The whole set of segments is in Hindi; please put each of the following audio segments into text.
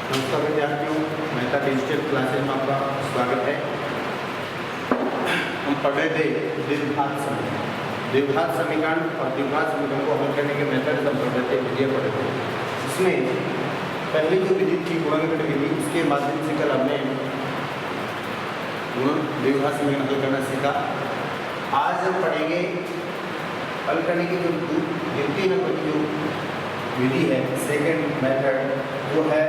नमस्कार विद्यार्थियों, मेहता डिजिटल क्लासेज में आपका स्वागत है। हम पढ़ रहे थे द्विघात समीकरण और द्विघात समीकरण को हल करने के मेथड हम पढ़ रहे थे, विधियाँ पढ़ रहे थे। इसमें पहली जो विधि थी गुणनखंड विधि, इसके माध्यम से कल हमने द्विघात समीकरण हल करना सीखा। आज हम पढ़ेंगे हल करने की जो द्वितीय नंबर की जो विधि है, सेकेंड मेथड, वो है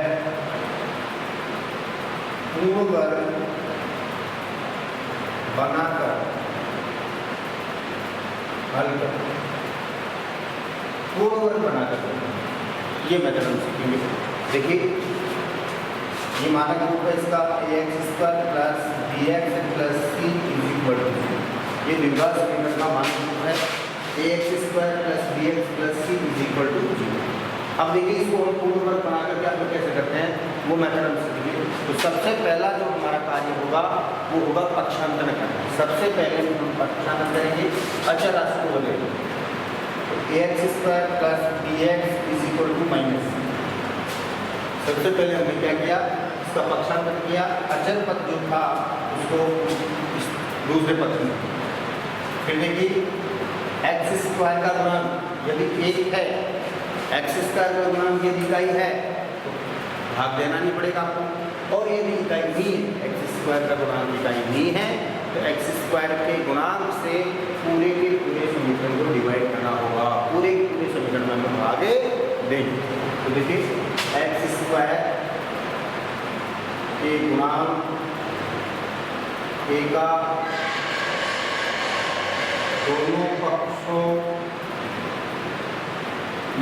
पूर्ण वर्ग बनाकर हल कर। पूर्ण वर्ग बनाकर ये मेथड हम सीखेंगे। देखिए, ये मानक रूप है इसका ax² plus bx plus c equal to, ये द्विघात समीकरण का मानक रूप है ax² plus bx plus c equal to 0। अब देखिए, इसको हम पूर्ण वर्ग बनाकर क्या हम कैसे करते हैं, वो मेथड हम सीखेंगे। तो सबसे पहला जो हमारा कार्य होगा वो होगा पक्षांतर करना। सबसे पहले हम पक्षांतर करेंगे, अचर राशि को बदलेंगे। तो ax² plus bx equal to minus. सबसे पहले हमने क्या किया, इसका पक्षांतर किया, अचर पद जो था उसको दूसरे पद में। फिर देखिए, x² का गुणांक यदि 1 है, x² का गुणांक यदि इकाई है तो भाग देना नहीं पड़ेगा आपको, और यदि इकाई नहीं है, x² का गुणांक इकाई नहीं है, तो x² के गुणांक से पूरे के पूरे समीकरण को डिवाइड करना होगा। पूरे के पूरे समीकरण में हम भाग देंगे। तो देखिए, x² के गुणांक a का दोनों पक्षों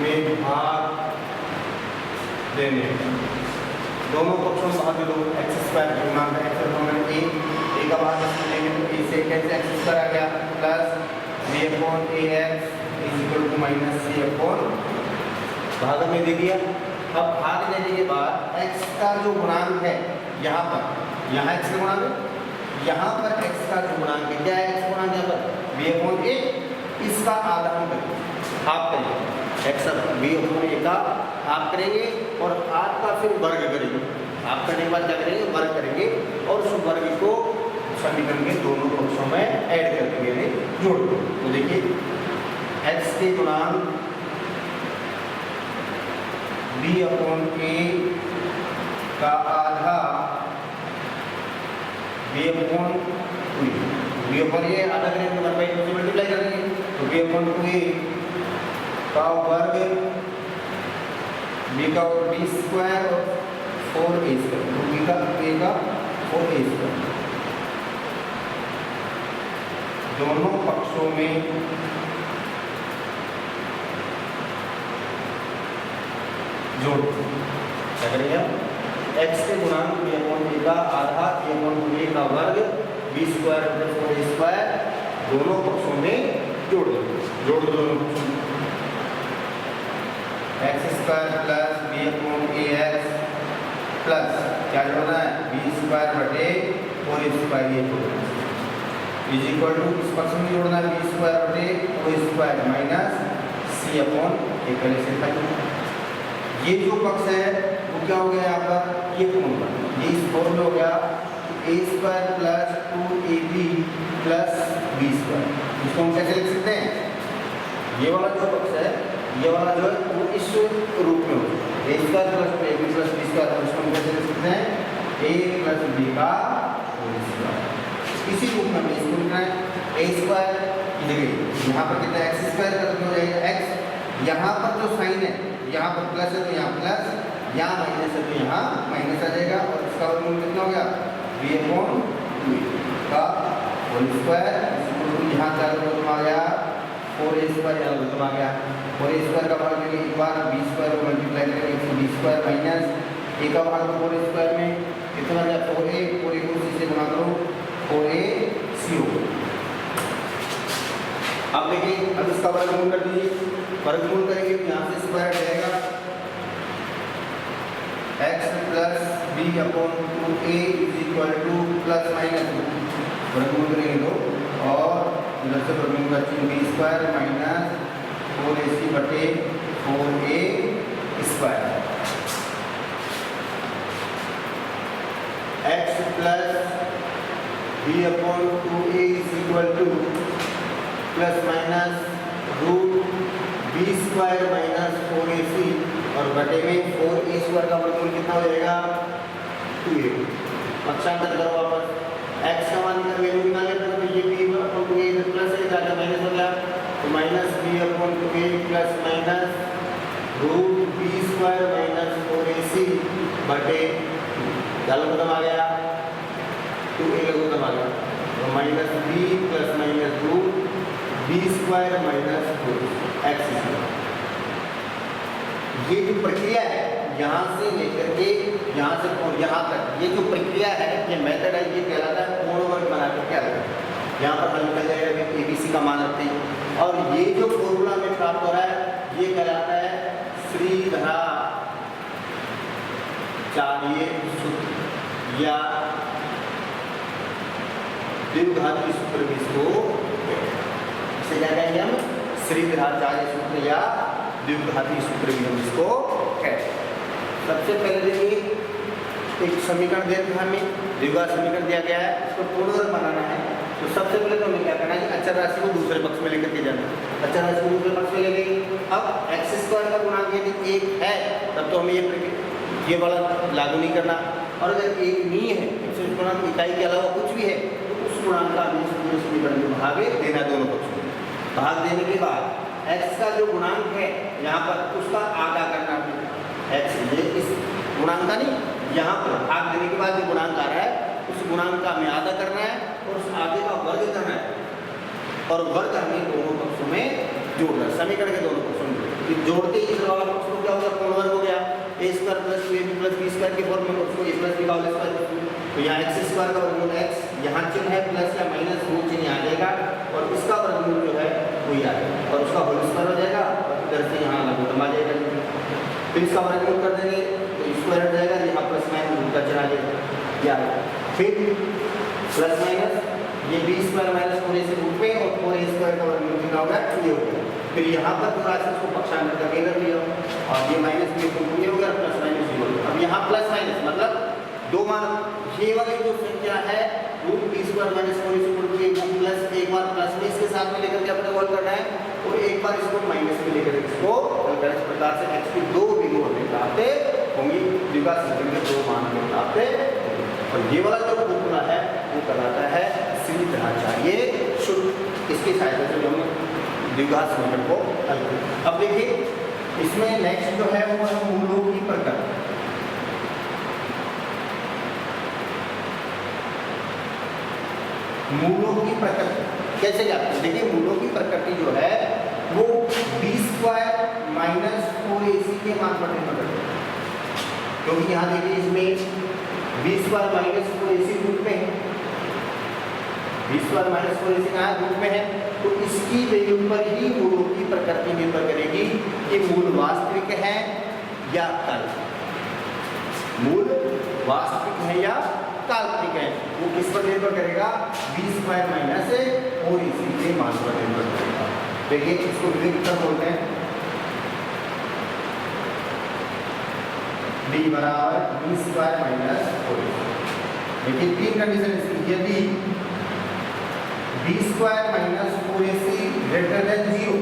में भाग देने, दोनों पक्षों में भाग दे दो। x² गुणांक है, a का भाग लेंगे तो a से कैसे x² आ गया, plus b/ax equal to minus c upon, भाग में दे दिया। अब भाग देने के बाद x का जो गुणांक है, यहाँ पर, यहाँ x का गुणांक है, यहाँ पर x का जो गुणांक है, क्या है x गुणांक, यहाँ पर b/a, इसका आधा हम करेंगे, हाफ करेंगे। x b/a का हाफ करेंगे और 8 का फिर वर्ग करेंगे। हाफ करने के बाद क्या करेंगे, वर्ग करेंगे, और उस वर्ग को समीकरण के दोनों पक्षों में ऐड कर देंगे, जोड़ दो। तो देखिए, x के गुणांक b/a का आधा b/2, b/a आधा करेंगे तो 1/2 से मल्टीप्लाई करेंगे, तो b/2a का वर्ग, b का b² और 4a², तो b का a का 4a², दोनों पक्षों में जोड़। क्या करेंगे हम, x के गुणांक b/a का आधा b/a का वर्ग b² और 4a², दोनों पक्षों में जोड़ दो। जोड़ दो दोनों पक्षों में, x² प्लस b/ax प्लस क्या जोड़ना है, b² बटे 4a² इज इक्वल टू, इस पक्ष में जोड़ना है b² बटे 4a² minus c upon a। पहले से था, ये जो पक्ष है वो क्या हो गया, यहाँ पर ये पूर्ण वर्ग, ये इस फॉर्म में हो गया a² plus 2ab plus b²। इसको हम कैसे लिख सकते हैं, ये वाला जो पक्ष है, ये वाला जो है वो इस रूप में हो, a² plus ab plus b², और इसको हम कैसे लिख सकते हैं, a प्लस b का होल स्क्वायर। इसी रूप में हमें इसको लिखना है, a² देखिए यहाँ पर कितना x² का हो जाएगा x, यहाँ पर जो साइन है, यहाँ पर प्लस है तो यहाँ प्लस, यहाँ माइनस है तो यहाँ माइनस आ जाएगा, और इसका वर्गमूल कितना हो गया, b/2 का होल स्क्वायर, यहाँ का वर्गमूल आ गया 4a², यहाँ वर्गमूल आ गया 4a² का भाग लेंगे एक बार, b² को मल्टीप्लाई करेंगे तो b² माइनस a का भाग 4a² में कितना आ गया 4a, 4a को c से गुणा करो, 4ac हो। अब देखिए, अब इसका वर्गमूल कर दीजिए, वर्गमूल करेंगे तो यहाँ से स्क्वायर जाएगा, x plus b/2a equal to plus minus, वर्गमूल करेंगे तो, और इधर से वर्गमूल का चिन्ह b² माइनस 4ac बटे 4a²। x plus B upon 2a is equal to plus minus root B square minus 4ac और बटे में 4a स्क्वायर का वर्गमूल कितना हो जाएगा 2a। पक्षांतर करो वापस, x का मान का वैल्यू निकाले तो ये b अपॉन 2a प्लस है, जाके माइनस हो गया तो minus b upon 2a plus minus root B square minus 4ac बटे क्या लघुत्तम आ गया 2a लघुत्तम आ गया तो minus b plus minus root B square minus 4x। ये जो प्रक्रिया है यहाँ से लेकर के यहाँ से और यहाँ तक, ये जो प्रक्रिया है, ये मेथड है, ये कहलाता है पूर्ण वर्ग बना कर क्या लगता। यहाँ पर हल निकल जाएगा, ABC का मान रखते हैं और ये जो फॉर्मूला में प्राप्त हो रहा है ये कहलाता है श्रीधरा चार्य सूत्र या द्विघाती सूत्र भी इसको इसे क्या कहेंगे हम, श्रीधरा चार्य सूत्र या द्विघाती सूत्र भी हम इसको कहते हैं। सबसे पहले देखिए एक समीकरण दिया था हमें, द्विघात समीकरण दिया गया है, इसको पूर्ण वर्ग बनाना है तो सबसे पहले तो हमें क्या करना है कि अचर राशि को दूसरे पक्ष में लेकर के जाना है। अचर राशि को दूसरे पक्ष में ले गए, अब एक्स स्क्वायर का गुणांक यदि 1 है तब तो हमें ये वाला लागू नहीं करना, और अगर 1 नहीं है, एक्स गुणांक इकाई के अलावा कुछ भी है तो उस गुणांक का हमें पूरे समीकरण में भाग देना, दोनों पक्षों में भाग देने के बाद x का जो गुणांक है यहाँ पर उसका आधा करना है, x ये इस गुणांक का नहीं, यहाँ पर भाग देने के बाद जो गुणांक आ रहा है उस गुणांक का हमें आधा करना है और उस आधे का वर्ग करना है और वर्ग हमें दोनों पक्षों में जोड़ना है, समीकरण के दोनों पक्षों में जोड़ते ही इस वाला पक्ष को क्या हो गया, पूर्ण वर्ग हो गया, a square plus 2ab plus b square के फॉर्म में उसको a प्लस b का होल स्क्वायर, तो यहाँ x स्क्वायर का वर्गमूल x, यहाँ चिन्ह है प्लस या माइनस वो चिन्ह आ जाएगा और इसका वर्गमूल जो है वही आ जाएगा और उसका होल स्क्वायर हो जाएगा और इधर से यहाँ लघुत्तम आ जाएगा, फिर इसका वर्गमूल कर देंगे तो स्क्वायर हट जाएगा, यहाँ प्लस माइनस रूट का चिन्ह आ जाएगा, फिर प्लस माइनस ये b square minus 4ac root में और 4a स्क्वायर का वर्गमूल कितना होगा 2a हो गया, फिर यहाँ पर पूरा इसको पक्षांतर करके कर लिया और ये माइनस b को 2a हो गया प्लस माइनस 0। अब यहाँ प्लस माइनस मतलब दो मान, ये वाली जो संख्या है root b square minus 4ac root में प्लस एक बार प्लस में इसके साथ में लेकर के अपने हल करना है और एक बार इसको माइनस में लेकर इसको हल करना, इस प्रकार से x की दो बिंदु प्राप्त होंगी, द्विघात समीकरण के दो मान प्राप्त और ये वाला जो फॉर्मूला है वो कहलाता है श्रीधराचार्य सूत्र, इसकी सहायता से हम द्विघात समीकरण को हल करें। अब देखिए इसमें नेक्स्ट जो है वो है मूलों की प्रकृति। मूलों की प्रकृति कैसे जाते हैं, देखिए मूलों की प्रकृति जो है वो b स्क्वायर माइनस 4ac के मान पर निर्भर करती है, क्योंकि यहाँ देखिए इसमें b square minus 4ac root में है, b स्क्वायर माइनस 4ac कहाँ रूट में है, तो इसकी वैल्यू पर ही मूलों की प्रकृति निर्भर करेगी कि मूल वास्तविक है या काल्पनिक, मूल वास्तविक है या काल्पनिक है, वो किस पर निर्भर करेगा, b स्क्वायर माइनस 4ac के मान पर निर्भर करेगा। देखिए इसको विविध बोलते हैं, b बराबर b स्क्वायर माइनस 4ac। देखिए तीन कंडीशन इसकी, यदि b square minus 4ac greater than 0,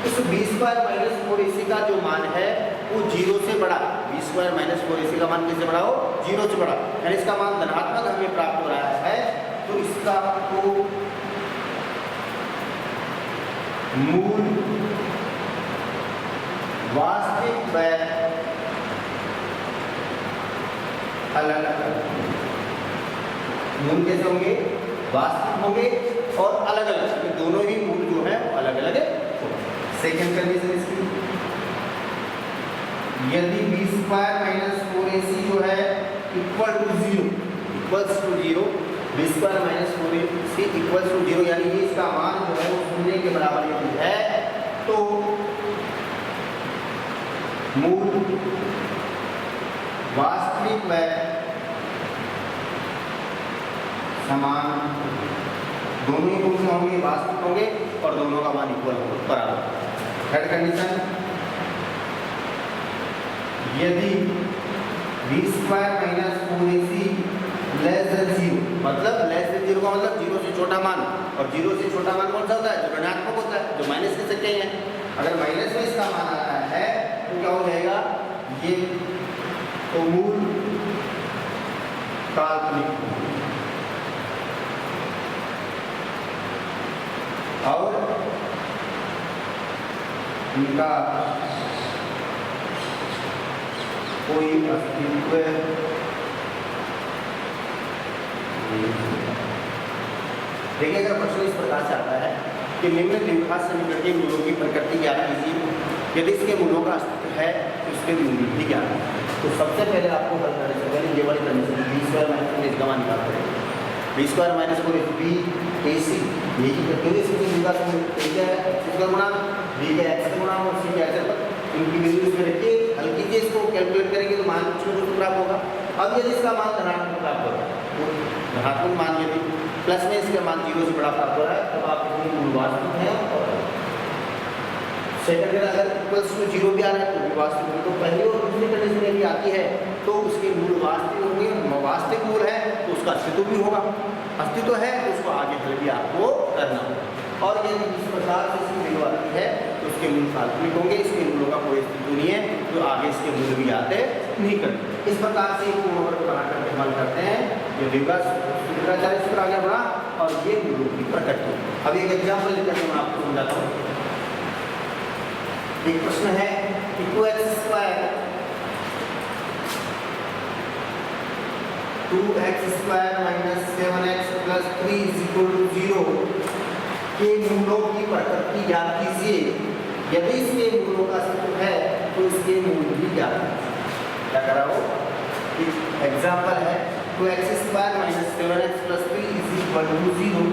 इस b स्क्वायर माइनस 4ac का जो मान है वो 0 से बड़ा, b स्क्वायर माइनस 4ac का मान किससे बड़ा हो, 0 से बड़ा, यानी इसका मान धनात्मक हमें प्राप्त हो रहा है, तो इसका को मूल वास्तविक व अलग अलग, मूल कैसे होंगे, वास्तविक होंगे और अलग अलग, दोनों ही मूल जो है वो अलग अलग होंगे। सेकेंड कंडीशन इसकी, यदि b स्क्वायर माइनस 4ac जो है equal to 0, equals to 0, b square minus 4ac equals to 0, यानी ये इसका मान जो है वो शून्य के बराबर यदि है तो मूल वास्तविक व समान, दोनों ही मूल होंगे, वास्तविक होंगे और दोनों का मान इक्वल होगा, बराबर। थर्ड कंडीशन, यदि b square minus 4ac less than zero, मतलब लेस देन जीरो का मतलब जीरो से छोटा मान, और जीरो से छोटा मान कौन सा होता है? जो ऋणात्मक होता है, जो माइनस की संख्या है। अगर माइनस में इसका मान आ रहा है तो क्या हो जाएगा? ये तो मूल काल्पनिक और इनका कोई अस्तित्व देखिए, अगर प्रश्न इस प्रकार से आता है कि निम्न द्विघात समीकरण के मूलों की प्रकृति ज्ञात कीजिए, यदि इसके मूलों का अस्तित्व है तो इसके मूल भी ज्ञात है। तो सबसे पहले आपको हल करने से पहले ये वाली कंडीशन बी स्क्वायर माइनस इसका मान निकालते हैं। B square minus four B A C, यही क्योंकि इसमें द्विघात समीकरण है एक्स का गुणा बी का एक्स का गुणा और सी का एक्स पर इनकी वैल्यू इसमें रखिए, हल कीजिए, इसको कैलकुलेट करेंगे तो मान कुछ तो प्राप्त होगा। अब यदि इसका मान धनात्मक प्राप्त होगा तो धनात्मक मान, यदि प्लस में इसका मान जीरो से बड़ा प्राप्त हो रहा है तब आप मूल वास्तविक है। और सेकंड अगर इक्वल्स टू जीरो भी आ रहा है तो भी वास्तविक, तो पहली और दूसरी कंडीशन यदि आती है तो उसके मूल वास्तविक होंगे, वास्तविक मूल है तो उसका अस्तित्व भी होगा, अस्तित्व है तो उसको आगे हल भी आपको करना होगा। और यदि इस प्रकार से इसकी वैल्यू आती है तो उसके मूल काल्पनिक होंगे, इसके मूलों का कोई अस्तित्व नहीं है तो आगे इसके मूल भी आते नहीं करते। इस प्रकार से पूर्ण वर्ग बना करके हल करते हैं। ये द्विघात सूत्राचार्य सूत्र आगे बढ़ा और ये मूलों की प्रकृति। अब एक एग्जाम्पल लेकर मैं आपको समझाता हूँ। एक प्रश्न है कि 2x² 7x + 3 0 के मूलों की प्रकृति ज्ञात कीजिए, यदि इसके मूलों का अस्तित्व है तो इसके मूल भी ज्ञात कीजिए। क्या करा हो? एग्जाम्पल है 2x² - 7x + 3 0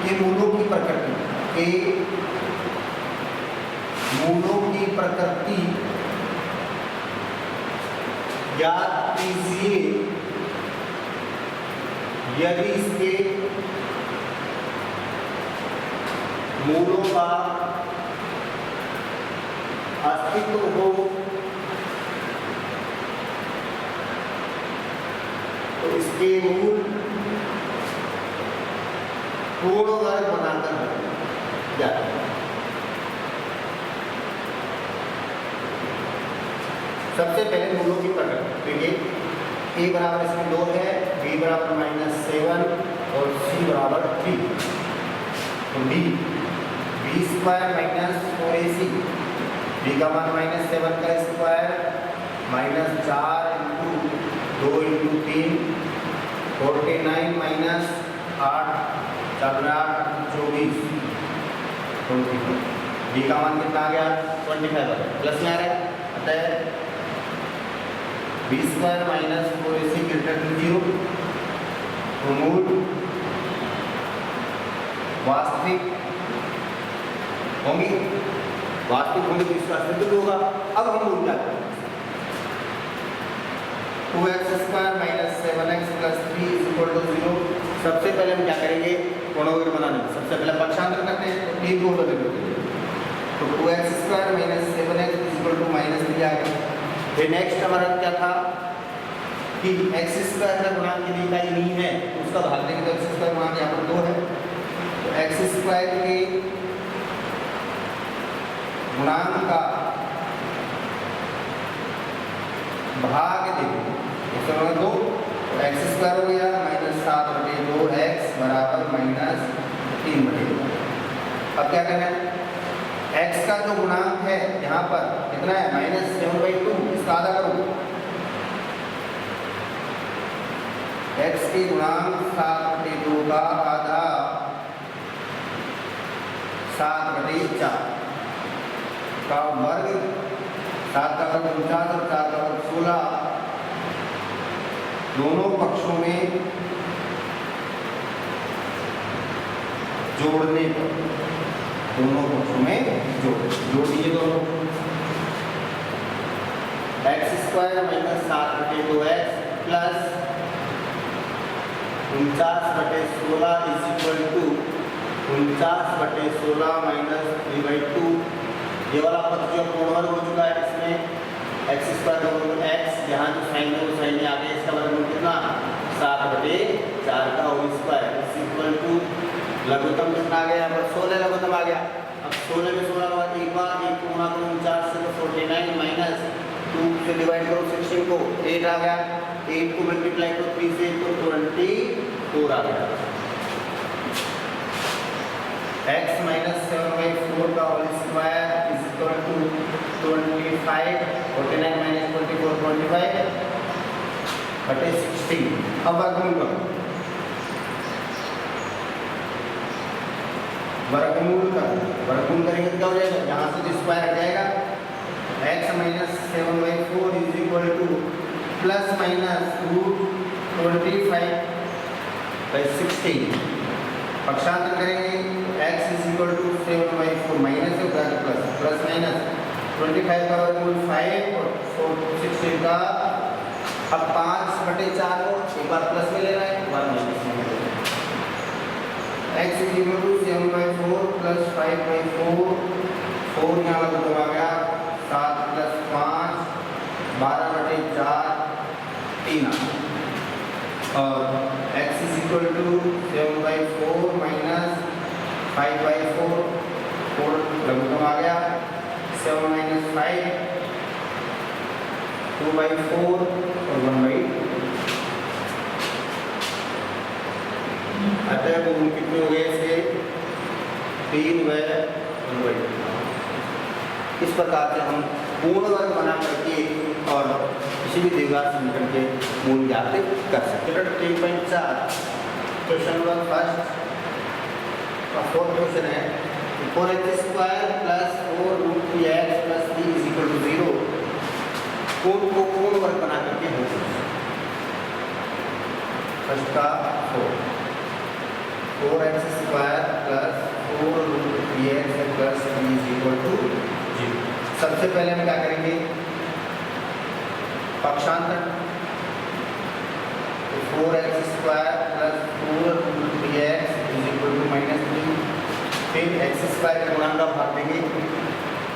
के मूलों की प्रकृति, के मूलों की प्रकृति ज्ञात कीजिए, यदि इसके मूलों का अस्तित्व हो तो इसके मूल पूर्ण वर्ग बनाकर ज्ञात। सबसे पहले मूलों की प्रकृति, देखिए a बराबर इसमें 2 है, b बराबर -7 और c बराबर 3। तो b square minus 4ac, b का मान -7 का स्क्वायर -4 इंटू 2 इंटू 3 49 -8 4 8 24 b का मान कितना आ गया? 25 प्लस में आ रहा है। अतः b square minus 4ac greater than 0 तो मूल वास्तविक होंगे, वास्तविक होंगे तो इसका अस्तित्व होगा। अब हम मूल क्या करें? 2x² - 7x + 3 0। सबसे पहले हम क्या करेंगे? पूर्णवर्ग बनाने में सबसे पहले पक्षांतर करते हैं, तो 3 को बदल देते हैं। तो 2x² - 7x -3 आ गया। फिर नेक्स्ट हमारा क्या था कि x² का गुणांक यदि इकाई नहीं है तो उसका भाग देंगे तो x² गुणांक यहाँ पर 2 है, तो x² के गुणांक का भाग देंगे तो 2, तो x² हो गया -7/2x बराबर -3/2। अब क्या करना है? x का जो गुणांक है यहाँ पर कितना है? -7/2, इसका आधा करो। x के गुणांक 7/2 का आधा 7/4 का वर्ग, 7 का वर्ग 49 और 4 का वर्ग 16, दोनों पक्षों में जोड़ने पर, दोनों पक्षों में जोड़ दीजिए दोनों। x² - 7/2x plus 49/16 49/16 -3/2। ये वाला पद जो पूर्ण वर्ग हो चुका है, इसमें x² का वर्ग x, यहाँ जो साइन है वो साइन में आ गया, इसका वर्ग कितना? 7/4। लघुत्तम कितना आ गया? यहाँ पर 16 लघुत्तम आ गया। अब 16 में 16 का बाद एक बार 1 को गुणा करो 4 से तो 49 माइनस 2 से डिवाइड करो 16 को 8 आ गया। 8 को मल्टीप्लाई करो 3 से तो 24 आ गया। x minus 7/4 का whole square is equal to 25 49 minus 24 25 बटे 16। अब वर्गमूल करो, वर्गमूल करेंगे तो क्या हो जाएगा? यहाँ से तो स्क्वायर हट जाएगा। x minus 7/4 is equal to plus minus root 25/16। पक्षांतर करेंगे x is equal to 7/4 minus होगा प्लस प्लस माइनस 25 का वर्गमूल 5 और 16 का। अब 5/4 को एक बार प्लस में लेना है, एक बार माइनस में लेना है। x is equal to 7/4 plus 5/4 4 यहाँ लघुत्तम आ गया 7 प्लस 5 12/4 3 और x is equal to 7/4 minus 5/4 4 लघुत्तम आ गया 7 माइनस 5 2/4 और 1/2। अतः गुण कितने हो गए इसके? 3 व 1/2। इस प्रकार से हम पूर्ण वर्ग बना करके और किसी भी द्विघात समीकरण के मूल ज्ञात कर सकते हैं। 3.4 क्वेश्चन नंबर फर्स्ट का फोर्थ क्वेश्चन है 4x² plus 4 root 3x plus 3 is equal to 0 कोड को पूर्ण वर्ग बना करके हो फर्स्ट का 4x² plus 4 root 3x plus 3 is equal to 0। सबसे पहले हम क्या करेंगे? पक्षांतर 4x² plus 4 root 3x is equal to -3। फिर x² के गुणांक का भाग देंगे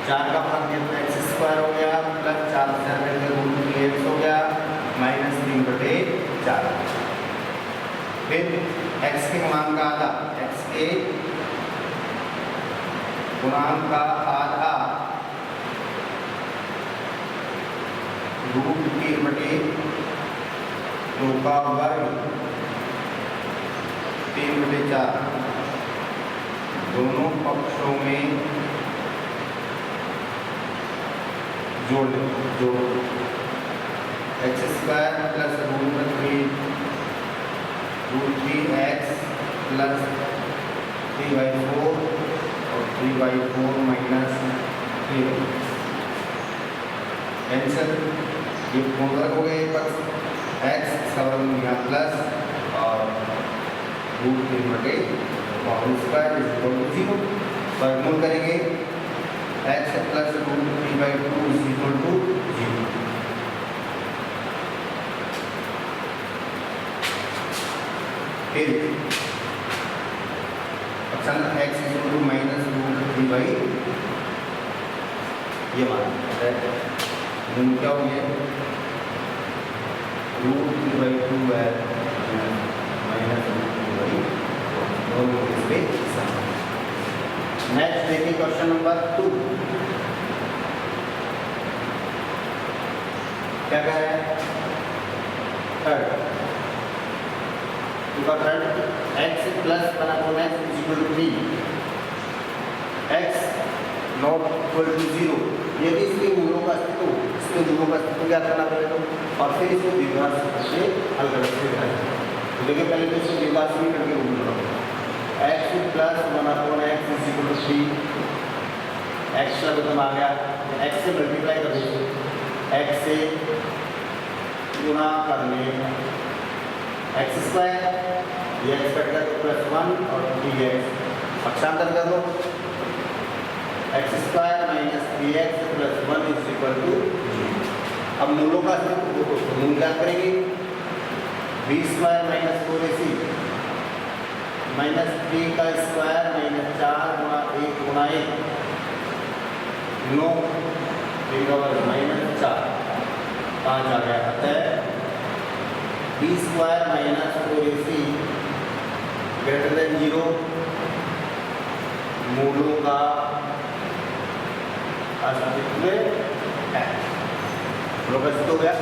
4 का भाग दिया तो x² हो गया प्लस 4 से करके रूट 3x हो गया -3/4। फिर x के गुणांक का आधा, x के गुणांक का आधा रूट 3/2 का वर्ग 3/4 दोनों पक्षों में जोड़ x² plus root 3x plus 3/4 और 3/4 माइनस 3 कैंसिल। ये पूर्ण वर्ग हो गए पक्ष x इसका वर्ग यहाँ प्लस और root 3/2 whole square is equal to 0। वर्गमूल करेंगे x plus root 3/2 is equal to 0। फिर option x is equal to minus root 3/2 ये मान गुण क्या हो गया रूट 3/2 है माइनस रूट 3/2 दोनों इस पे समान। नेक्स्ट देखिए क्वेश्चन नंबर 2 क्या कह रहा है? थर्ड x प्लस बना तो x is equal to 3 x not equal to 0। यदि इसके मूलों का अस्तित्व इसके मूलों का अस्तित्व क्या करना पड़ेगा और फिर इसको द्विघात से हल करना है। देखिए पहले तो इसको द्विघात से करके रूप बनाओ x प्लस बना तो x is equal to 3 x लघुत्तम आ गया x से मल्टीप्लाई कर दो x से गुणा करने x² ये x कट गया तो +1 और 3x पक्षांतर कर दो x² minus 3x plus 1 is equal to 0। अब मूलों का मूल ज्ञात करेंगे b² माइनस 4ac माइनस 3 का स्क्वायर माइनस 4 गुणा 1 गुणा 1 9 3 का वर्ग माइनस 4 5 आ गया। अतः b² minus 4ac greater than 0 मूलों का अस्तित्व है। प्रोग्रेसिव हो गया।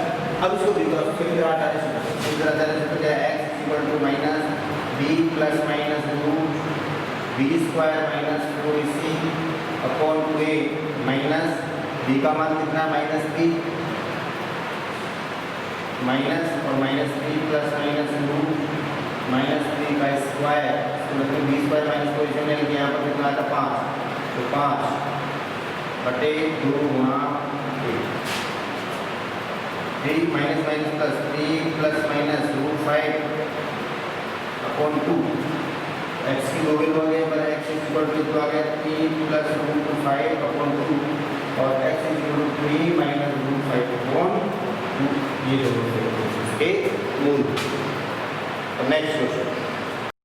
अब इसको भी तो फिर क्या है x equal to minus b plus minus root b square minus 4ac upon 2a minus b का मान कितना माइनस b माइनस और minus b plus minus root minus 3 का स्क्वायर, मतलब b स्क्वायर माइनस 4 इसमें लेके यहाँ पर कितना आता 5, तो 5 बटे 2 गुणा 3 minus minus plus 3 plus minus root 5 upon 2 x की दो वैल्यू आ गई पर x इक्वल टू आ गया 3 प्लस रूट 5 अपॉन 2 और x equal to 3 minus root 5 upon 2 ये दोनों के मूल। Next question